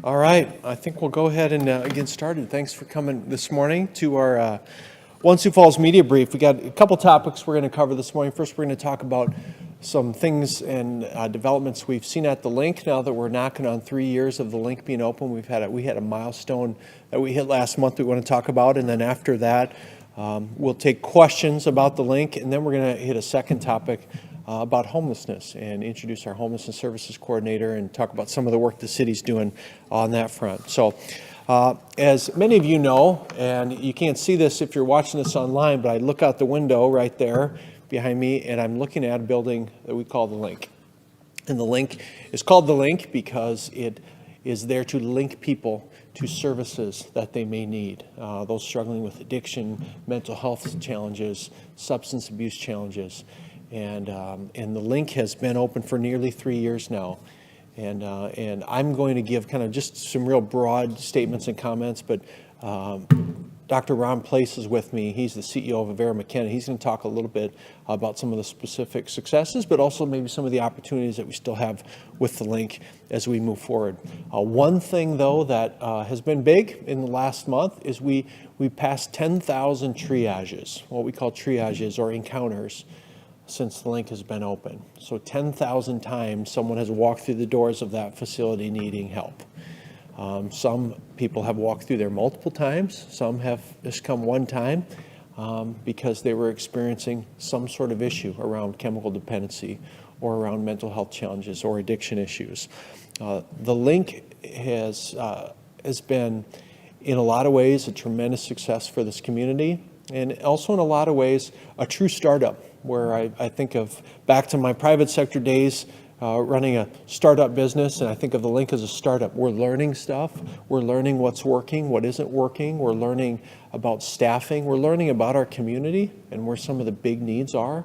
All right, I think we'll go ahead and get started. Thanks for coming this morning to our One Sioux Falls Media Brief. We got a couple topics we're going to cover this morning. First, we're going to talk about some things and developments we've seen at the link now that we're knocking on 3 years of the link being open. We had a milestone that we hit last month we want to talk about, and then after that, we'll take questions about the link, and then we're going to hit a second topic about homelessness and introduce our Homelessness Services Coordinator and talk about some of the work the city's doing on that front. So as many of you know, and you can't see this if you're watching this online, but I look out the window right there behind me and I'm looking at a building that we call the Link. And the Link is called the Link because it is there to link people to services that they may need. Those struggling with addiction, mental health challenges, substance abuse challenges. And the Link has been open for nearly 3 years now. And I'm going to give kind of just some real broad statements and comments, but Dr. Ronald Place is with me. He's the CEO of Avera McKenna. He's going to talk a little bit about some of the specific successes, but also maybe some of the opportunities that we still have with the Link as we move forward. One thing, though, that has been big in the last month is we passed 10,000 triages, what we call triages or encounters, since the Link has been open. So 10,000 times someone has walked through the doors of that facility needing help. Some people have walked through there multiple times. Some have just come one time because they were experiencing some sort of issue around chemical dependency or around mental health challenges or addiction issues. The Link has been, in a lot of ways, a tremendous success for this community, and also in a lot of ways, a true startup, where I think of back to my private sector days running a startup business, and I think of the Link as a startup. We're learning stuff. We're learning what's working, what isn't working. We're learning about staffing. We're learning about our community and where some of the big needs are.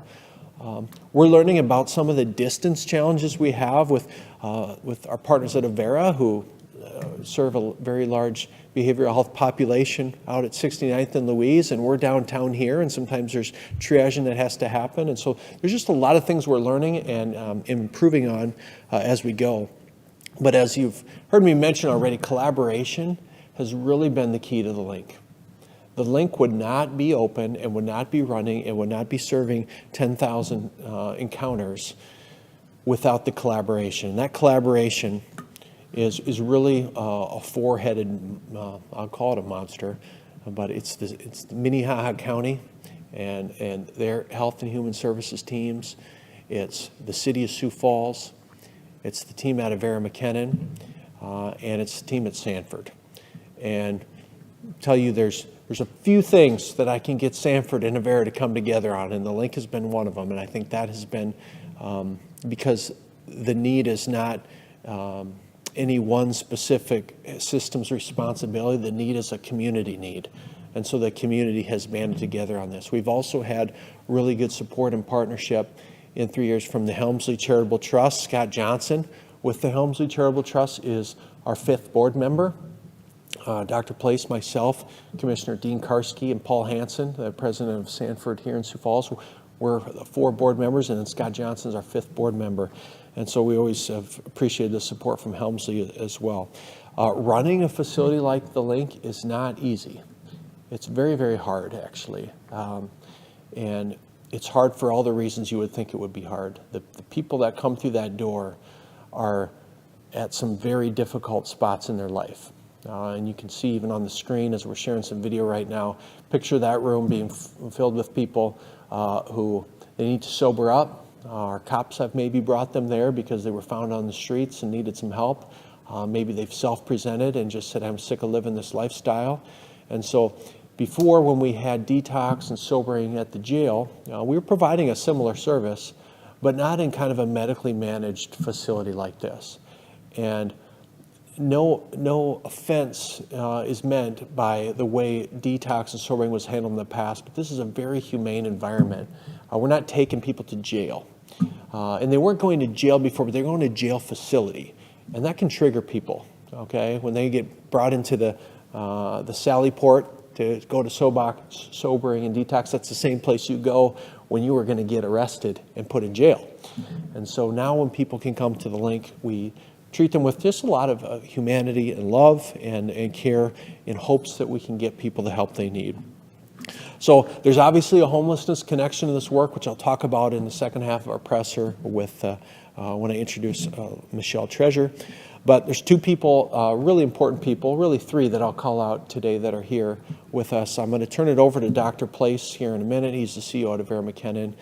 We're learning about some of the distance challenges we have with our partners at Avera, who serve a very large behavioral health population out at 69th and Louise, and we're downtown here, and sometimes there's triaging that has to happen. And so there's just a lot of things we're learning and improving on as we go. But as you've heard me mention already, collaboration has really been the key to the Link. The Link would not be open and would not be running and would not be serving 10,000 encounters without the collaboration. And that collaboration is really a four-headed, I'll call it a monster, but it's the Minnehaha County and their health and human services teams. It's the city of Sioux Falls. It's the team at Avera McKenna, and it's the team at Sanford. And I'll tell you, there's a few things that I can get Sanford and Avera to come together on, and the Link has been one of them. And I think that has been because the need is not any one specific system's responsibility. The need is a community need. And so the community has banded together on this. We've also had really good support and partnership in 3 years from the Helmsley Charitable Trust. Scott Johnson with the Helmsley Charitable Trust is our 5th board member. Dr. Place, myself, Commissioner Dean Karski, and Paul Hansen, the president of Sanford here in Sioux Falls. We're 4 board members, and then Scott Johnson is our 5th board member. And so we always have appreciated the support from Helmsley as well. Running a facility like the Link is not easy. It's very, very hard, actually. And it's hard for all the reasons you would think it would be hard. The people that come through that door are at some very difficult spots in their life. And you can see even on the screen as we're sharing some video right now, picture that room being filled with people who they need to sober up. Our cops have maybe brought them there because they were found on the streets and needed some help. Maybe they've self-presented and just said, I'm sick of living this lifestyle. And so before, when we had detox and sobering at the jail, we were providing a similar service, but not in kind of a medically managed facility like this. And no offense is meant by the way detox and sobering was handled in the past, but this is a very humane environment. We're not taking people to jail. And they weren't going to jail before, but they're going to jail facility. And that can trigger people, okay? When they get brought into the Sally Port to go to sobering and detox. That's the same place you go when you were going to get arrested and put in jail. And so now when people can come to the link, we treat them with just a lot of humanity and love and care in hopes that we can get people the help they need. So there's obviously a homelessness connection to this work, which I'll talk about in the second half of our presser with when I introduce Michelle Treasure. But there's two people, really important people, really three that I'll call out today that are here with us. I'm going to turn it over to Dr. Place here in a minute. He's the CEO at Avera McKinnon.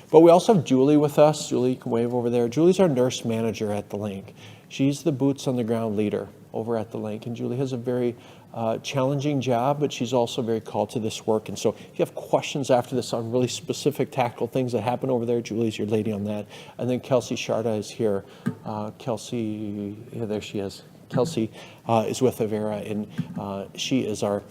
But we also have Julie with us. Julie, you can wave over there. Julie's our nurse manager at the link. She's the boots on the ground leader over at the link. And Julie has a very challenging job, but she's also very called to this work. And so if you have questions after this on really specific tactical things that happen over there, Julie's your lady on that. And then Kelsey Sharda is here. Kelsey, yeah, there she is. Kelsey is with Avera, and she is our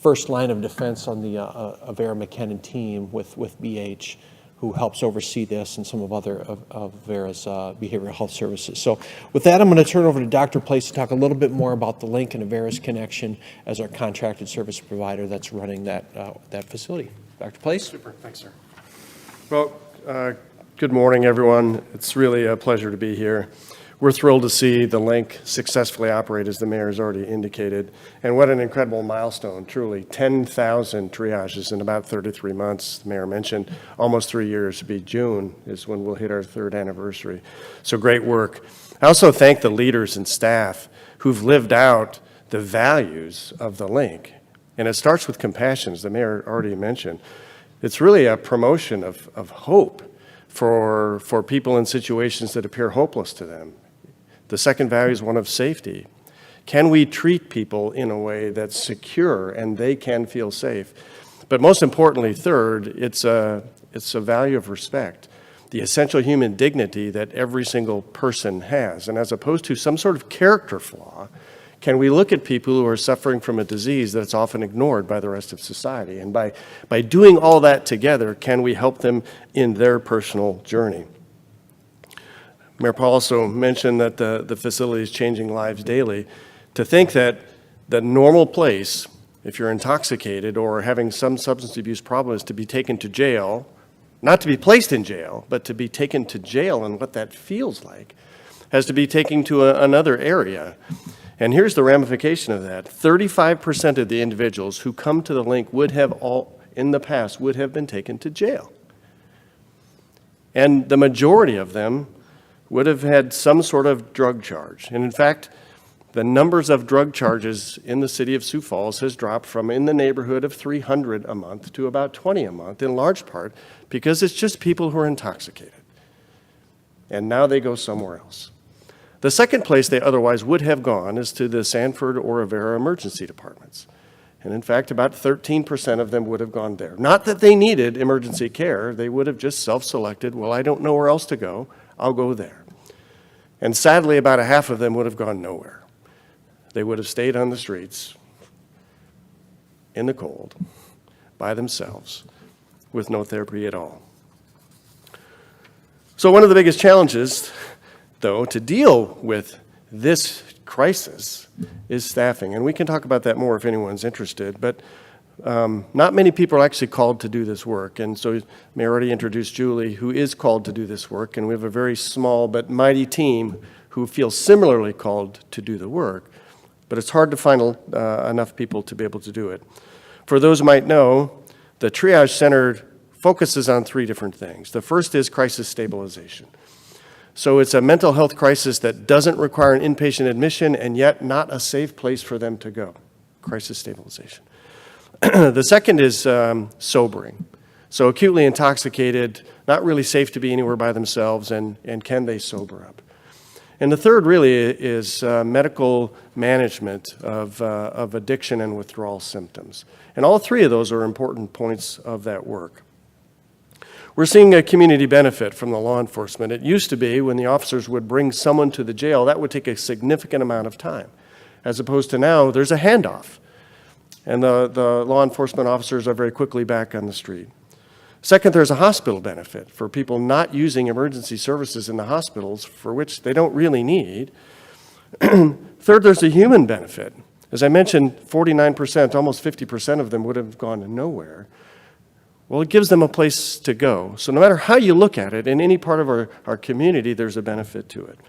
first line of defense on the Avera McKinnon team with BH, who helps oversee this and some of other of Avera's behavioral health services. So with that, I'm going to turn over to Dr. Place to talk a little bit more about the link and Avera's connection as our contracted service provider that's running that facility. Dr. Place? Super, thanks, sir. Well, good morning, everyone. It's really a pleasure to be here. We're thrilled to see the link successfully operate, as the mayor has already indicated. And what an incredible milestone, truly. 10,000 triages in about 33 months. The mayor mentioned almost 3 years. To be June is when we'll hit our third anniversary. So great work. I also thank the leaders and staff who've lived out the values of the link. And it starts with compassion, as the mayor already mentioned. It's really a promotion of hope for people in situations that appear hopeless to them. The second value is one of safety. Can we treat people in a way that's secure and they can feel safe? But most importantly, third, it's a value of respect, the essential human dignity that every single person has. And as opposed to some sort of character flaw, can we look at people who are suffering from a disease that's often ignored by the rest of society? And by doing all that together, can we help them in their personal journey? Mayor Paul also mentioned that the facility is changing lives daily. To think that the normal place, if you're intoxicated or having some substance abuse problem, is to be taken to jail, not to be placed in jail, but to be taken to jail and what that feels like, has to be taken to another area. And here's the ramification of that. 35% of the individuals who come to the link in the past would have been taken to jail. And the majority of them would have had some sort of drug charge. And in fact, the numbers of drug charges in the city of Sioux Falls has dropped from in the neighborhood of 300 a month to about 20 a month, in large part because it's just people who are intoxicated. And now they go somewhere else. The second place they otherwise would have gone is to the Sanford or Avera emergency departments. And in fact, about 13% of them would have gone there. Not that they needed emergency care, they would have just self-selected, well, I don't know where else to go, I'll go there. And sadly, about a half of them would have gone nowhere. They would have stayed on the streets, in the cold, by themselves, with no therapy at all. So one of the biggest challenges, though, to deal with this crisis is staffing. And we can talk about that more if anyone's interested, but not many people are actually called to do this work. And so Mayor already introduced Julie, who is called to do this work, and we have a very small but mighty team who feel similarly called to do the work. But it's hard to find enough people to be able to do it. For those who might know, the Triage Center focuses on three different things. The first is crisis stabilization. So it's a mental health crisis that doesn't require an inpatient admission and yet not a safe place for them to go. Crisis stabilization. The second is sobering. So acutely intoxicated, not really safe to be anywhere by themselves, and can they sober up? And the third really is medical management of addiction and withdrawal symptoms. And all three of those are important points of that work. We're seeing a community benefit from the law enforcement. It used to be when the officers would bring someone to the jail, that would take a significant amount of time. As opposed to now, there's a handoff. And the law enforcement officers are very quickly back on the street. Second, there's a hospital benefit for people not using emergency services in the hospitals, for which they don't really need. Third, there's a human benefit. As I mentioned, 49%, almost 50% of them would have gone nowhere. Well, it gives them a place to go. So no matter how you look at it, in any part of our community, there's a benefit to it.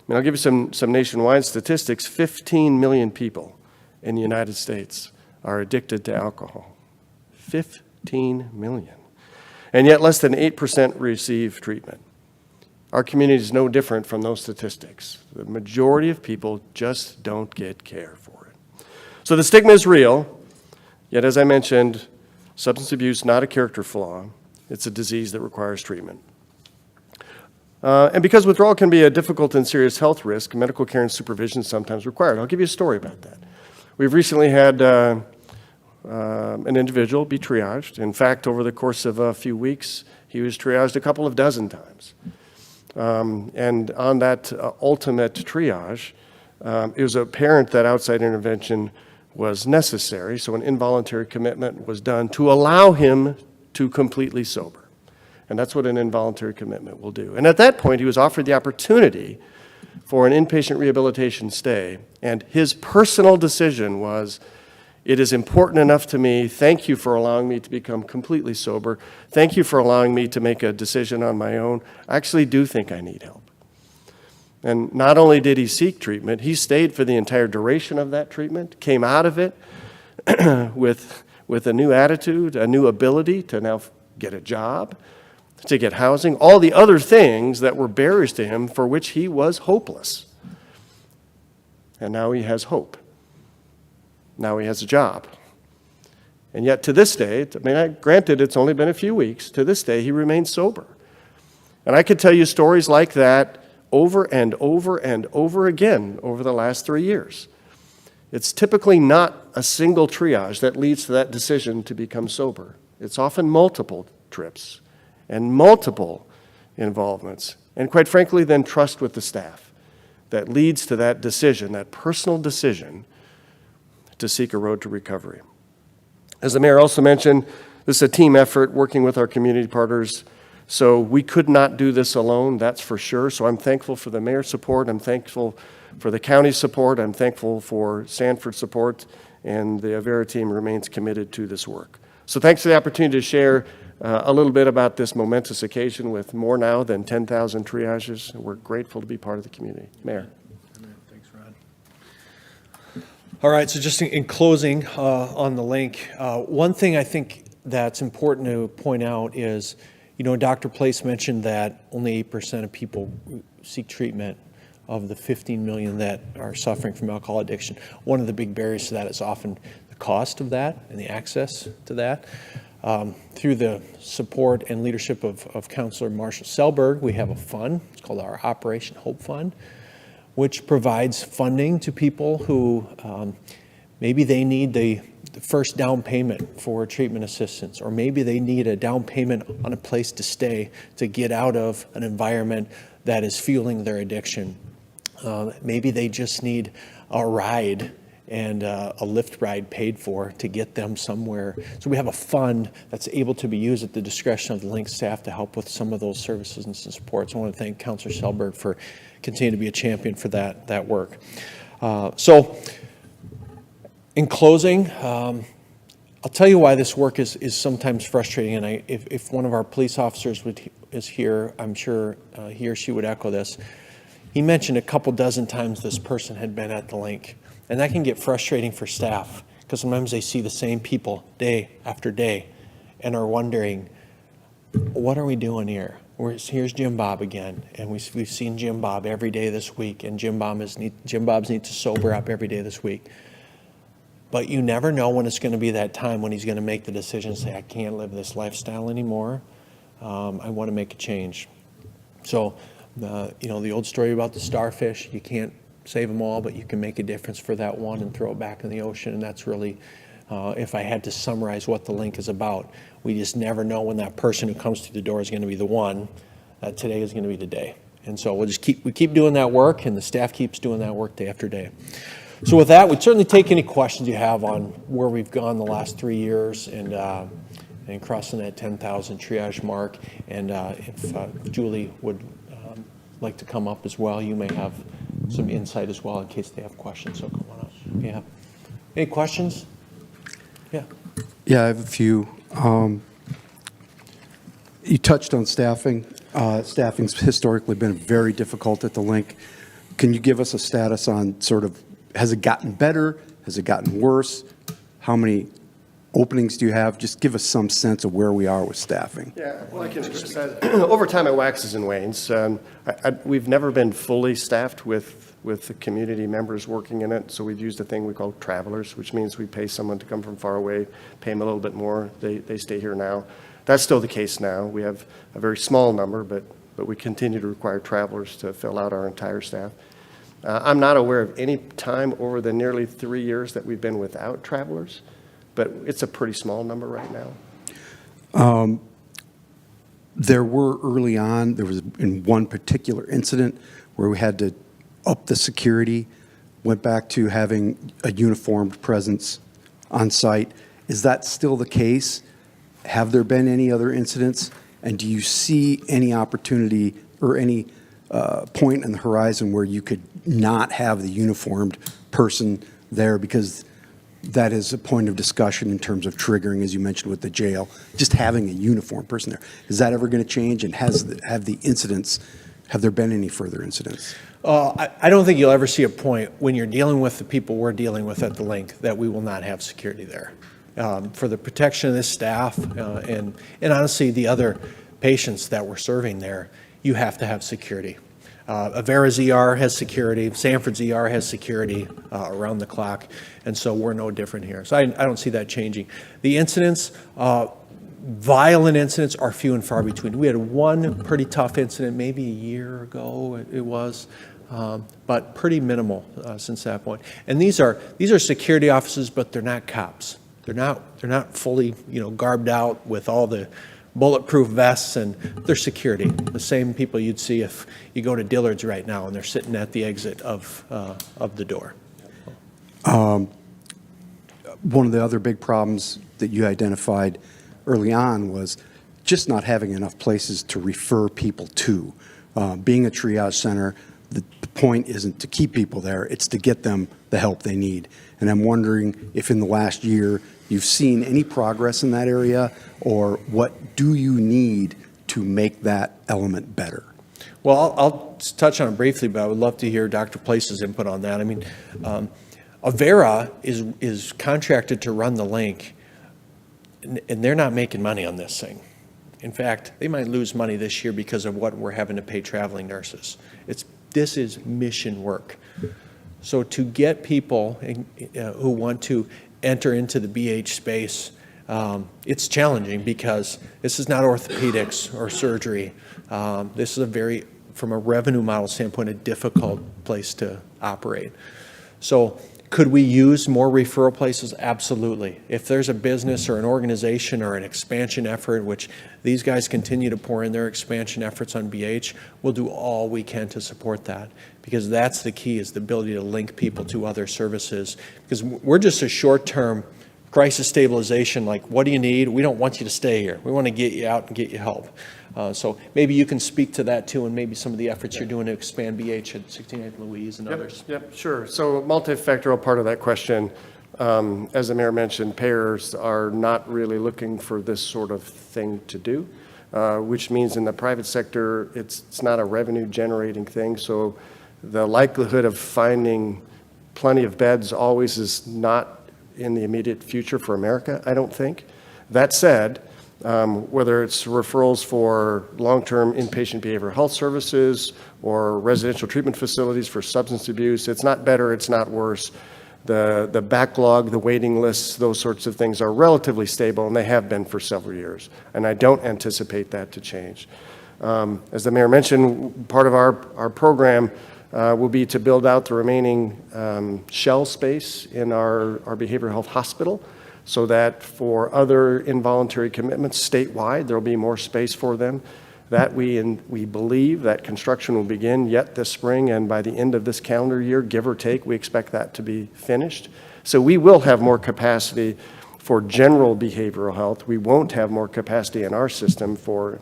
I'll give you some nationwide statistics. 15 million people in the United States are addicted to alcohol. 15 million. And yet less than 8% receive treatment. Our community is no different from those statistics. The majority of people just don't get care for it. So the stigma is real, yet as I mentioned, substance abuse, not a character flaw. It's a disease that requires treatment. And because withdrawal can be a difficult and serious health risk, medical care and supervision is sometimes required. I'll give you a story about that. We've recently had an individual be triaged. In fact, over the course of a few weeks, he was triaged a couple of dozen times. And on that ultimate triage, it was apparent that outside intervention was necessary, so an involuntary commitment was done to allow him to completely sober. And that's what an involuntary commitment will do. And at that point, he was offered the opportunity for an inpatient rehabilitation stay, and his personal decision was, it is important enough to me, thank you for allowing me to become completely sober, thank you for allowing me to make a decision on my own, I actually do think I need help. And not only did he seek treatment, he stayed for the entire duration of that treatment, came out of it with a new attitude, a new ability to now get a job, to get housing, all the other things that were barriers to him for which he was hopeless. And now he has hope. Now he has a job. And yet to this day, granted it's only been a few weeks, to this day he remains sober. And I could tell you stories like that over and over and over again over the last 3 years. It's typically not a single triage that leads to that decision to become sober. It's often multiple trips and multiple involvements, and quite frankly, then trust with the staff that leads to that decision, that personal decision to seek a road to recovery. As the mayor also mentioned, this is a team effort working with our community partners. So we could not do this alone, that's for sure. So I'm thankful for the mayor's support. I'm thankful for the county's support. I'm thankful for Sanford's support. And the Avera team remains committed to this work. So thanks for the opportunity to share a little bit about this momentous occasion with more now than 10,000 triages. We're grateful to be part of the community. Mayor. Thanks, Ron. All right, so just in closing on the link, one thing I think that's important to point out is, Dr. Place mentioned that only 8% of people seek treatment of the 15 million that are suffering from alcohol addiction. One of the big barriers to that is often the cost of that and the access to that. Through the support and leadership of Councilor Marshall Selberg, we have a fund. It's called our Operation Hope Fund, which provides funding to people who maybe they need the first down payment for treatment assistance, or maybe they need a down payment on a place to stay to get out of an environment that is fueling their addiction. Maybe they just need a ride and a Lyft ride paid for to get them somewhere. So we have a fund that's able to be used at the discretion of the Link staff to help with some of those services and supports. I want to thank Councilor Selberg for continuing to be a champion for that work. So in closing, I'll tell you why this work is sometimes frustrating. And if one of our police officers is here, I'm sure he or she would echo this. He mentioned a couple dozen times this person had been at the Link. And that can get frustrating for staff because sometimes they see the same people day after day and are wondering, what are we doing here? Here's Jim Bob again, and we've seen Jim Bob every day this week, and Jim Bobs need to sober up every day this week. But you never know when it's going to be that time when he's going to make the decision and say, I can't live this lifestyle anymore. I want to make a change. So, the old story about the starfish, you can't save them all, but you can make a difference for that one and throw it back in the ocean. And that's really, if I had to summarize what the Link is about, we just never know when that person who comes through the door is going to be the one. Today is going to be the day. And so we keep doing that work, and the staff keeps doing that work day after day. So with that, we'd certainly take any questions you have on where we've gone the last 3 years and crossing that 10,000 triage mark. And if Julie would like to come up as well, you may have some insight as well in case they have questions, so come on up. Yeah. Any questions? Yeah. Yeah, I have a few. You touched on staffing. Staffing's historically been very difficult at the link. Can you give us a status on sort of, has it gotten better? Has it gotten worse? How many openings do you have? Just give us some sense of where we are with staffing. Yeah, well, I can address that. Over time, it waxes and wanes. We've never been fully staffed with the community members working in it, so we've used a thing we call travelers, which means we pay someone to come from far away, pay them a little bit more, they stay here now. That's still the case now. We have a very small number, but we continue to require travelers to fill out our entire staff. I'm not aware of any time over the nearly 3 years that we've been without travelers, but it's a pretty small number right now. There were early on, there was in one particular incident where we had to up the security, went back to having a uniformed presence on site. Is that still the case? Have there been any other incidents? And do you see any opportunity or any point in the horizon where you could not have the uniformed person there? Because that is a point of discussion in terms of triggering, as you mentioned with the jail, just having a uniformed person there. Is that ever going to change? And have there been any further incidents? I don't think you'll ever see a point when you're dealing with the people we're dealing with at the link that we will not have security there. For the protection of this staff and honestly the other patients that we're serving there, you have to have security. Avera's ER has security, Sanford's ER has security around the clock, and so we're no different here. So I don't see that changing. The incidents, violent incidents are few and far between. We had one pretty tough incident maybe a year ago, it was, but pretty minimal since that point. And these are security officers, but they're not cops. They're not fully, garbed out with all the bulletproof vests, and they're security. The same people you'd see if you go to Dillard's right now, and they're sitting at the exit of the door. One of the other big problems that you identified early on was just not having enough places to refer people to. Being a triage center, the point isn't to keep people there, it's to get them the help they need. And I'm wondering if in the last year you've seen any progress in that area, or what do you need to make that element better? Well, I'll touch on it briefly, but I would love to hear Dr. Place's input on that. I mean, Avera is contracted to run the link, and they're not making money on this thing. In fact, they might lose money this year because of what we're having to pay traveling nurses. This is mission work. So to get people who want to enter into the BH space, it's challenging because this is not orthopedics or surgery. This is from a revenue model standpoint, a difficult place to operate. So could we use more referral places? Absolutely. If there's a business or an organization or an expansion effort, which these guys continue to pour in their expansion efforts on BH, we'll do all we can to support that, because that's the key, is the ability to link people to other services. Because we're just a short-term crisis stabilization, like, what do you need? We don't want you to stay here. We want to get you out and get you help. So maybe you can speak to that too, and maybe some of the efforts you're doing to expand BH at 16th Louise and others. Yep, sure. So multifactorial part of that question, as the mayor mentioned, payers are not really looking for this sort of thing to do, which means in the private sector, it's not a revenue generating thing. So the likelihood of finding plenty of beds always is not in the immediate future for America, I don't think. That said, whether it's referrals for long-term inpatient behavioral health services or residential treatment facilities for substance abuse, it's not better, it's not worse. The backlog, the waiting lists, those sorts of things are relatively stable, and they have been for several years. And I don't anticipate that to change. As the mayor mentioned, part of our program will be to build out the remaining shell space in our behavioral health hospital, so that for other involuntary commitments statewide, there'll be more space for them. That we believe that construction will begin yet this spring, and by the end of this calendar year, give or take, we expect that to be finished. So we will have more capacity for general behavioral health. We won't have more capacity in our system for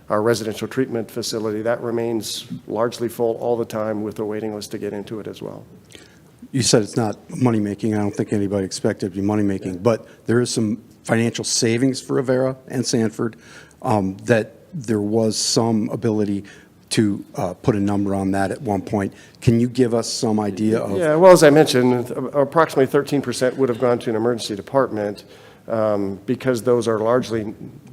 our residential treatment facility. That remains largely full all the time with a waiting list to get into it as well. You said it's not money-making. I don't think anybody expected it to be money-making, but there is some financial savings for Avera and Sanford, that there was some ability to put a number on that at one point. Can you give us some idea of? Yeah, well, as I mentioned, approximately 13% would have gone to an emergency department because those are largely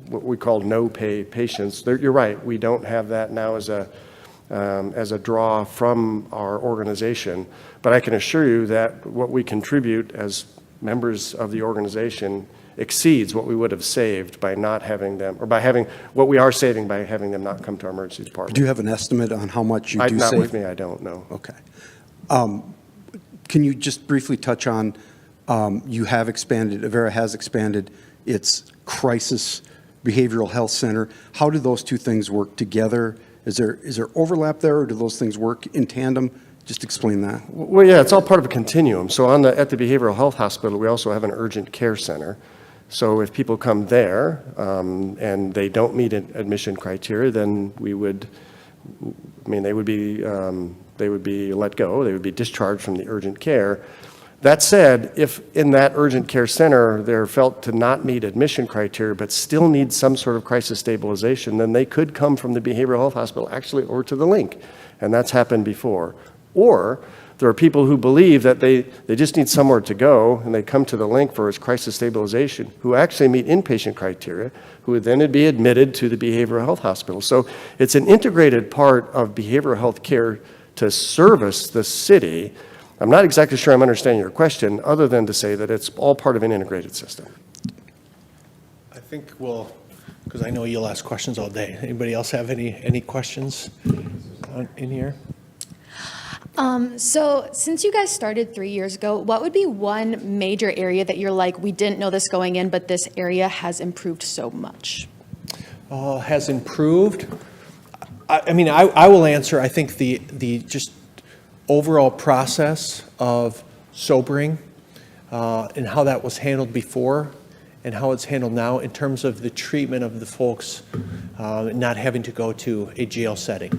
what we call no-pay patients. You're right, we don't have that now as a draw from our organization, but I can assure you that what we contribute as members of the organization exceeds what we would have saved by not having them, or by having what we are saving by having them not come to our emergency department. Do you have an estimate on how much you do Not save? with me, I don't know. Okay. Can you just briefly touch on, you have expanded, Avera has expanded its crisis behavioral health center. How do those two things work together? Is there overlap there, or do those things work in tandem? Just explain that. Well, yeah, it's all part of a continuum. So at the behavioral health hospital, we also have an urgent care center. So if people come there and they don't meet admission criteria, then they would be let go. They would be discharged from the urgent care. That said, if in that urgent care center they're felt to not meet admission criteria but still need some sort of crisis stabilization, then they could come from the behavioral health hospital actually over to the link, and that's happened before. Or there are people who believe that they just need somewhere to go, and they come to the link for its crisis stabilization, who actually meet inpatient criteria, who would then be admitted to the behavioral health hospital. So it's an integrated part of behavioral health care to service the city. I'm not exactly sure I'm understanding your question, other than to say that it's all part of an integrated system. I think because I know you'll ask questions all day. Anybody else have any questions in here? So since you guys started 3 years ago, what would be one major area that you're like, we didn't know this going in, but this area has improved so much? Has improved? I will answer. I think the just overall process of sobering and how that was handled before and how it's handled now in terms of the treatment of the folks not having to go to a jail setting.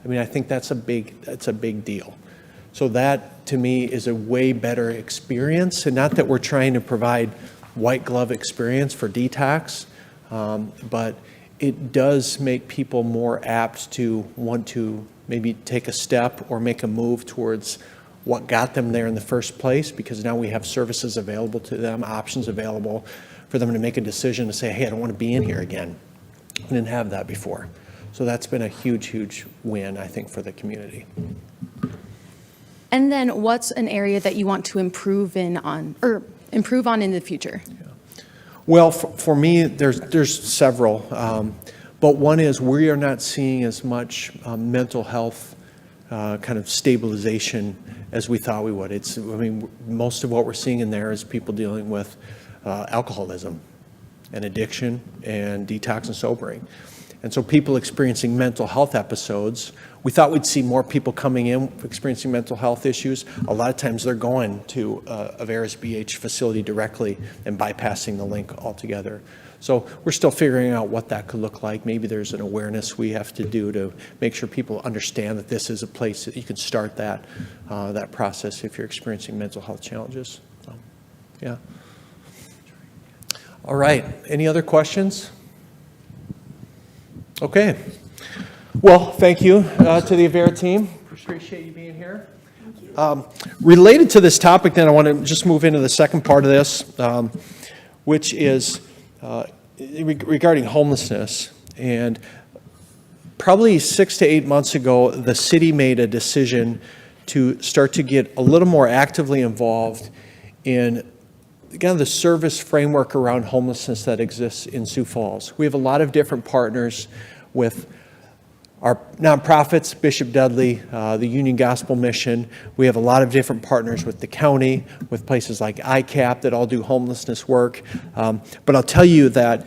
I think that's a big deal. So that, to me, is a way better experience. And not that we're trying to provide white glove experience for detox, but it does make people more apt to want to maybe take a step or make a move towards what got them there in the first place, because now we have services available to them, options available for them to make a decision to say, hey, I don't want to be in here again. I didn't have that before. So that's been a huge, huge win, I think, for the community. And then what's an area that you want to improve on in the future? Well, for me, there's several, but one is we are not seeing as much mental health kind of stabilization as we thought we would. Most of what we're seeing in there is people dealing with alcoholism and addiction and detox and sobering. And so people experiencing mental health episodes, we thought we'd see more people coming in experiencing mental health issues. A lot of times they're going to Avera's BH facility directly and bypassing the link altogether. So we're still figuring out what that could look like. Maybe there's an awareness we have to do to make sure people understand that this is a place that you can start that process if you're experiencing mental health challenges. So, yeah. All right. Any other questions? Okay. Well, thank you to the Avera team. Appreciate you being here. Thank you. Related to this topic, then, I want to just move into the second part of this, which is regarding homelessness. And probably 6 to 8 months ago, the city made a decision to start to get a little more actively involved in kind of the service framework around homelessness that exists in Sioux Falls. We have a lot of different partners with our nonprofits, Bishop Dudley, the Union Gospel Mission. We have a lot of different partners with the county, with places like ICAP that all do homelessness work. But I'll tell you that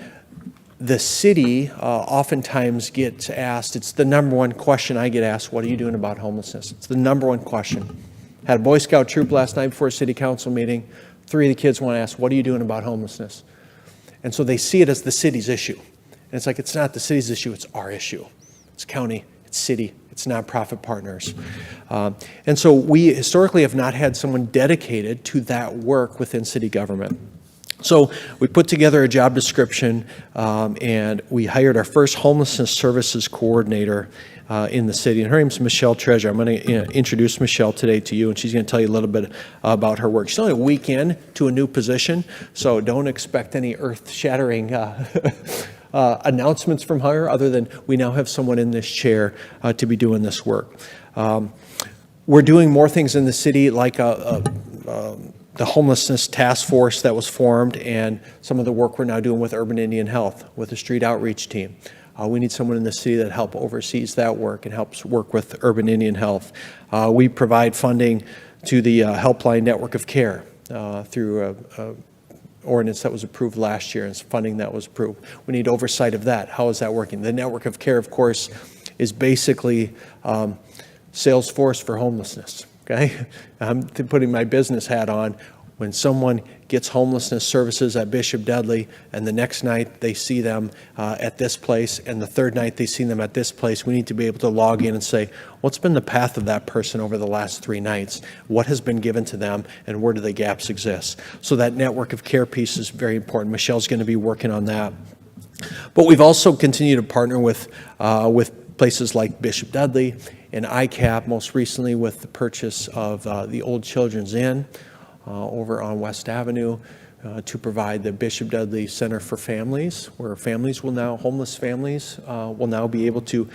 the city oftentimes gets asked, it's the number one question I get asked, what are you doing about homelessness? It's the number one question. Had a Boy Scout troop last night before a city council meeting. 3 of the kids want to ask, what are you doing about homelessness? And so they see it as the city's issue. And it's like, it's not the city's issue, it's our issue. It's county, it's city, It's nonprofit partners. And so we historically have not had someone dedicated to that work within city government. So we put together a job description, and we hired our first Homelessness Services Coordinator in the city. And her name's Michelle Treasure. I'm going to introduce Michelle today to you, and she's going to tell you a little bit about her work. She's only a week in to a new position, so don't expect any earth-shattering announcements from her, other than we now have someone in this chair to be doing this work. We're doing more things in the city, like the homelessness task force that was formed, and some of the work we're now doing with Urban Indian Health, with the street outreach team. We need someone in the city that oversees that work and helps work with Urban Indian Health. We provide funding to the Helpline Network of Care through a ordinance that was approved last year, and funding that was approved. We need oversight of that. How is that working? The Network of Care, of course, is basically Salesforce for homelessness. Okay, I'm putting my business hat on. When someone gets homelessness services at Bishop Dudley, and the next night they see them at this place, and the third night they see them at this place, we need to be able to log in and say, what's been the path of that person over the last 3 nights? What has been given to them, and where do the gaps exist? So that network of care piece is very important. Michelle's going to be working on that. But we've also continued to partner with places like Bishop Dudley and ICAP, most recently with the purchase of the Old Children's Inn over on West Avenue to provide the Bishop Dudley Center for Families, where homeless families will now be able to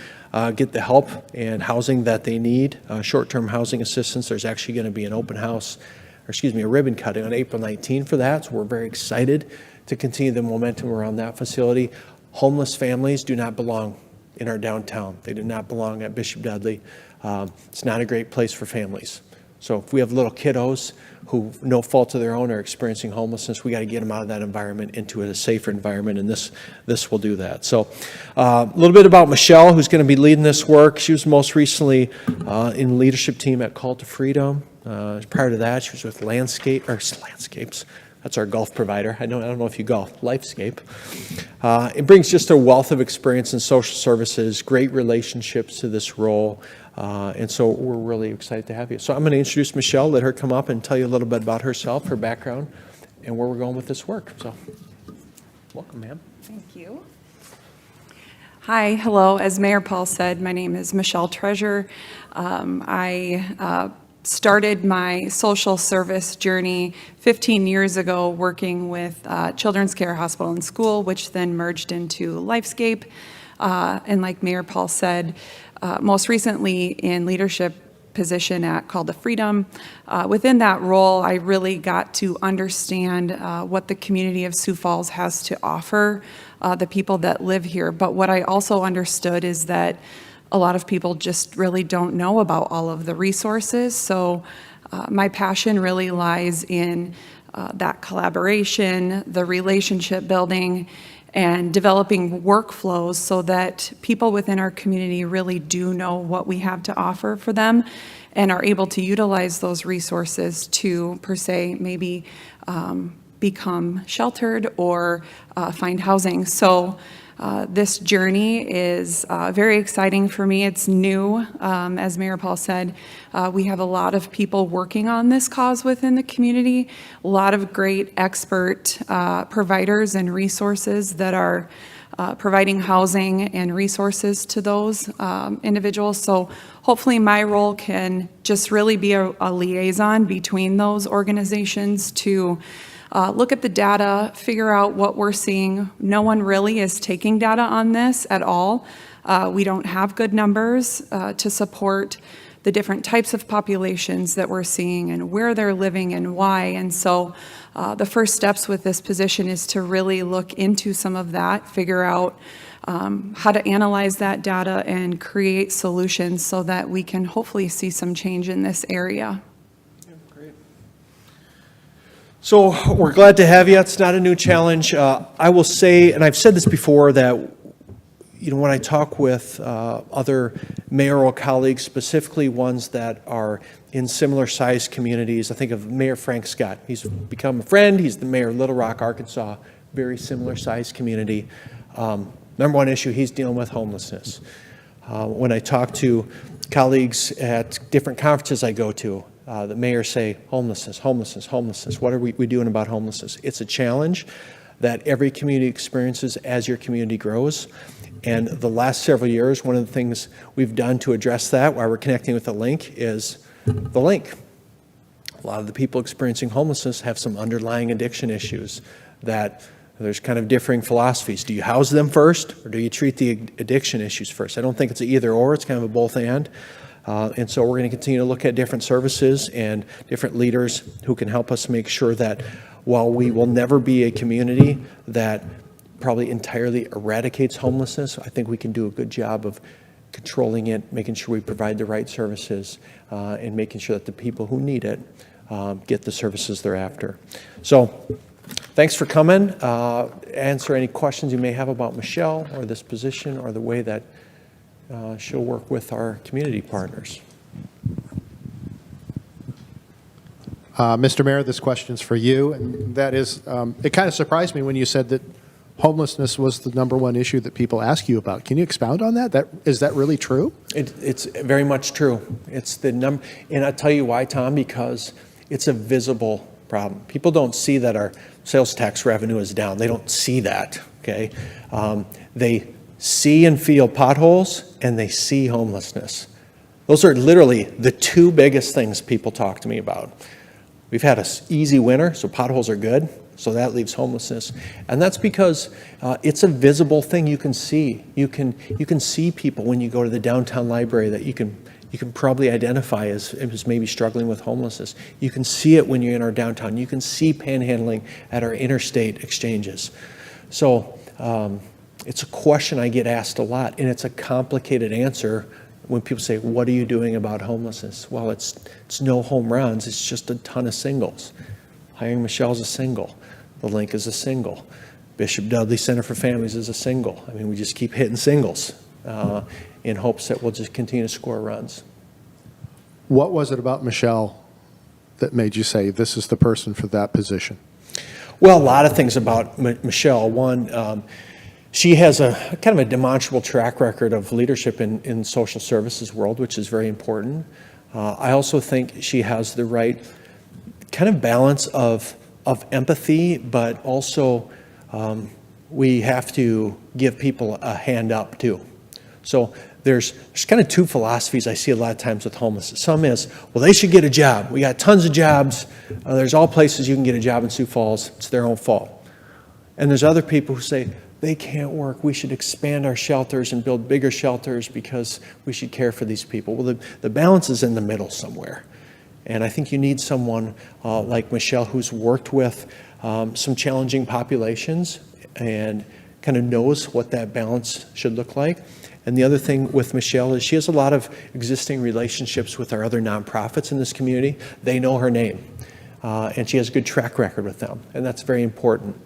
get the help and housing that they need, short-term housing assistance. There's actually going to be an a ribbon cutting on April 19 for that, so we're very excited to continue the momentum around that facility. Homeless families do not belong in our downtown. They do not belong at Bishop Dudley. It's not a great place for families. So if we have little kiddos who, no fault of their own, are experiencing homelessness, we got to get them out of that environment into a safer environment, and this will do that. So a little bit about Michelle, who's going to be leading this work. She was most recently in the leadership team at Call to Freedom. Prior to that, she was with Landscapes. That's our golf provider. I don't know if you golf. Lifescape. It brings just a wealth of experience in social services, great relationships to this role, and so we're really excited to have you. So I'm going to introduce Michelle, let her come up and tell you a little bit about herself, her background, and where we're going with this work. So welcome, ma'am. Thank you. Hi, hello. As Mayor Paul said, my name is Michelle Treasure. I started my social service journey 15 years ago working with Children's Care Hospital and School, which then merged into Lifescape. And like Mayor Paul said, most recently in leadership position at Call to Freedom. Within that role, I really got to understand what the community of Sioux Falls has to offer the people that live here. But what I also understood is that a lot of people just really don't know about all of the resources. So my passion really lies in that collaboration, the relationship building, and developing workflows so that people within our community really do know what we have to offer for them and are able to utilize those resources to, per se, maybe become sheltered or find housing. So this journey is very exciting for me. It's new. As Mayor Paul said, we have a lot of people working on this cause within the community, a lot of great expert providers and resources that are providing housing and resources to those individuals. So hopefully my role can just really be a liaison between those organizations to look at the data, figure out what we're seeing. No one really is taking data on this at all. We don't have good numbers to support the different types of populations that we're seeing and where they're living and why. And so the first steps with this position is to really look into some of that, figure out how to analyze that data and create solutions so that we can hopefully see some change in this area. So we're glad to have you. It's not a new challenge. I will say, and I've said this before, that when I talk with other mayoral colleagues, specifically ones that are in similar sized communities, I think of Mayor Frank Scott. He's become a friend. He's the mayor of Little Rock, Arkansas, very similar sized community. Number one issue, he's dealing with homelessness. When I talk to colleagues at different conferences I go to, the mayors say, homelessness, homelessness, homelessness. What are we doing about homelessness? It's a challenge that every community experiences as your community grows. And the last several years, one of the things we've done to address that, while we're connecting with the link, is the link. A lot of the people experiencing homelessness have some underlying addiction issues that there's kind of differing philosophies. Do you house them first, or do you treat the addiction issues first? I don't think it's an either or, it's kind of a both and. And so we're going to continue to look at different services and different leaders who can help us make sure that while we will never be a community that probably entirely eradicates homelessness, I think we can do a good job of controlling it, making sure we provide the right services, and making sure that the people who need it get the services they're after. So thanks for coming. Answer any questions you may have about Michelle or this position or the way that she'll work with our community partners. Mr. Mayor, this question's for you, and that is, it kind of surprised me when you said that homelessness was the #1 issue that people ask you about. Can you expound on that? Is that really true? It's very much true. It's the number, and I'll tell you why, Tom, because it's a visible problem. People don't see that our sales tax revenue is down. They don't see that, okay? They see and feel potholes, and they see homelessness. Those are literally the two biggest things people talk to me about. We've had an easy winter, so potholes are good. So that leaves homelessness. And that's because it's a visible thing you can see. You can see people when you go to the downtown library that you can probably identify as maybe struggling with homelessness. You can see it when you're in our downtown. You can see panhandling at our interstate exchanges. So it's a question I get asked a lot, and it's a complicated answer when people say, what are you doing about homelessness? Well, it's no home runs. It's just a ton of singles. Hiring Michelle's a single. The link is a single. Bishop Dudley Center for Families is a single. I mean, we just keep hitting singles in hopes that we'll just continue to score runs. What was it about Michelle that made you say this is the person for that position? Well, a lot of things about Michelle. One, she has a kind of a demonstrable track record of leadership in social services world, which is very important. I also think she has the right kind of balance of empathy, but also we have to give people a hand up too. So there's kind of two philosophies I see a lot of times with homelessness. Some is, well, they should get a job. We got tons of jobs. There's all places you can get a job in Sioux Falls. It's their own fault. And there's other people who say, they can't work. We should expand our shelters and build bigger shelters because we should care for these people. Well, the balance is in the middle somewhere. And I think you need someone like Michelle who's worked with some challenging populations and kind of knows what that balance should look like. And the other thing with Michelle is she has a lot of existing relationships with our other nonprofits in this community. They know her name, and she has a good track record with them, and that's very important.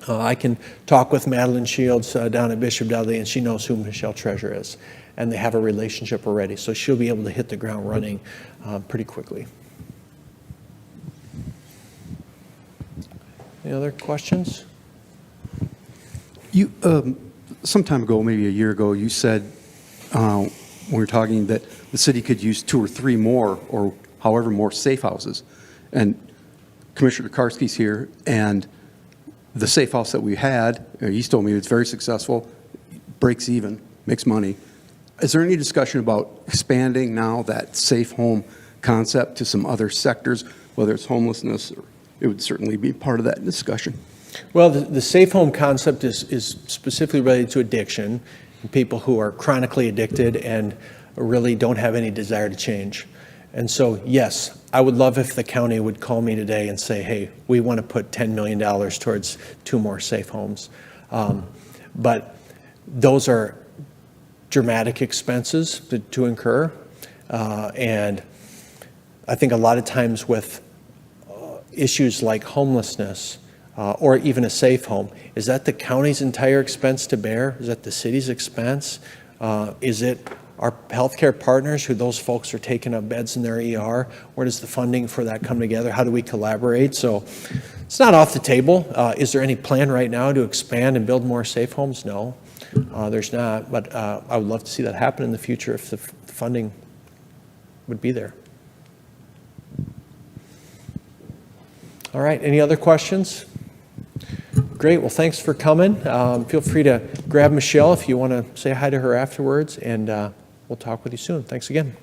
I can talk with Madeline Shields down at Bishop Dudley, and she knows who Michelle Treasure is, and they have a relationship already, so she'll be able to hit the ground running pretty quickly. Any other questions? You, some time ago, maybe a year ago, you said when we were talking that the city could use 2 or 3 more or however more safe houses. And Commissioner Karski's here, and the safe house that we had, he's told me it's very successful, breaks even, makes money. Is there any discussion about expanding now that safe home concept to some other sectors, whether it's homelessness? Or it would certainly be part of that discussion. Well, the safe home concept is specifically related to addiction, people who are chronically addicted and really don't have any desire to change. And so, yes, I would love if the county would call me today and say, hey, we want to put $10 million towards 2 more safe homes. But those are dramatic expenses to incur. And I think a lot of times with issues like homelessness, or even a safe home, is that the county's entire expense to bear? Is that the city's expense? Is it our healthcare partners who those folks are taking up beds in their ER? Where does the funding for that come together? How do we collaborate? So it's not off the table. Is there any plan right now to expand and build more safe homes? No. there's not. But I would love to see that happen in the future if the funding would be there. All right, any other questions? Great, well, thanks for coming. Feel free to grab Michelle if you want to say hi to her afterwards, and we'll talk with you soon. Thanks again.